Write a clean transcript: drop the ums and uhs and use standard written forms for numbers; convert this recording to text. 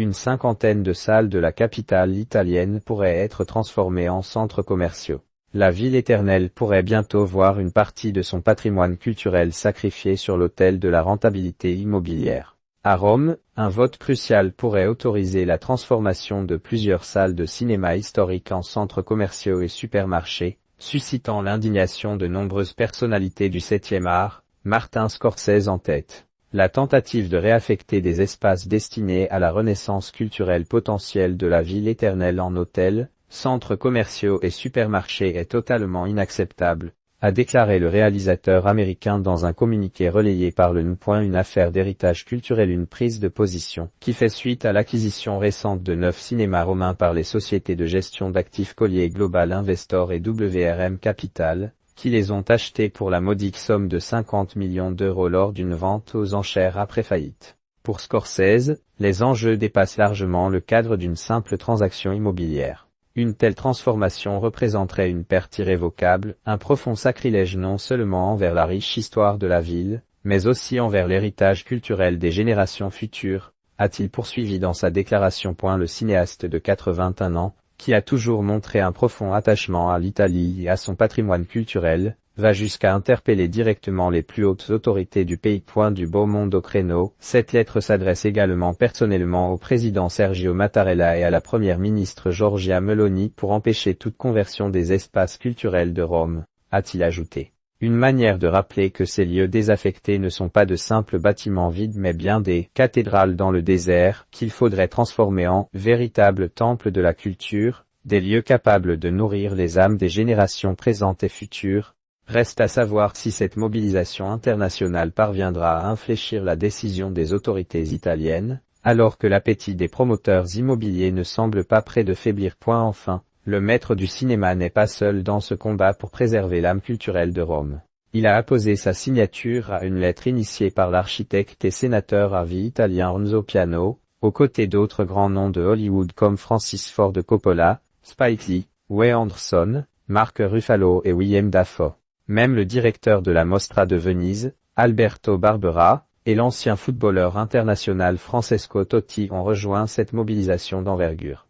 Une cinquantaine de salles de la capitale italienne pourraient être transformées en centres commerciaux. La ville éternelle pourrait bientôt voir une partie de son patrimoine culturel sacrifié sur l'autel de la rentabilité immobilière. À Rome, un vote crucial pourrait autoriser la transformation de plusieurs salles de cinéma historiques en centres commerciaux et supermarchés, suscitant l'indignation de nombreuses personnalités du 7e art, Martin Scorsese en tête. La tentative de réaffecter des espaces destinés à la renaissance culturelle potentielle de la ville éternelle en hôtels, centres commerciaux et supermarchés est totalement inacceptable, a déclaré le réalisateur américain dans un communiqué relayé par le N. Une affaire d'héritage culturel, une prise de position qui fait suite à l'acquisition récente de 9 cinémas romains par les sociétés de gestion d'actifs Colliers Global Investor et WRM Capital, qui les ont achetés pour la modique somme de 50 millions d'euros lors d'une vente aux enchères après faillite. Pour Scorsese, les enjeux dépassent largement le cadre d'une simple transaction immobilière. Une telle transformation représenterait une perte irrévocable, un profond sacrilège non seulement envers la riche histoire de la ville, mais aussi envers l'héritage culturel des générations futures, a-t-il poursuivi dans sa déclaration. Le cinéaste de 81 ans, qui a toujours montré un profond attachement à l'Italie et à son patrimoine culturel, va jusqu'à interpeller directement les plus hautes autorités du pays. Du beau monde au créneau. Cette lettre s'adresse également personnellement au président Sergio Mattarella et à la première ministre Giorgia Meloni pour empêcher toute conversion des espaces culturels de Rome, a-t-il ajouté. Une manière de rappeler que ces lieux désaffectés ne sont pas de simples bâtiments vides mais bien des cathédrales dans le désert, qu'il faudrait transformer en véritables temples de la culture, des lieux capables de nourrir les âmes des générations présentes et futures. Reste à savoir si cette mobilisation internationale parviendra à infléchir la décision des autorités italiennes, alors que l'appétit des promoteurs immobiliers ne semble pas près de faiblir. Enfin, le maître du cinéma n'est pas seul dans ce combat pour préserver l'âme culturelle de Rome. Il a apposé sa signature à une lettre initiée par l'architecte et sénateur à vie italien Renzo Piano, aux côtés d'autres grands noms de Hollywood comme Francis Ford Coppola, Spike Lee, Wes Anderson, Mark Ruffalo et Willem Dafoe. Même le directeur de la Mostra de Venise, Alberto Barbera, et l'ancien footballeur international Francesco Totti ont rejoint cette mobilisation d'envergure.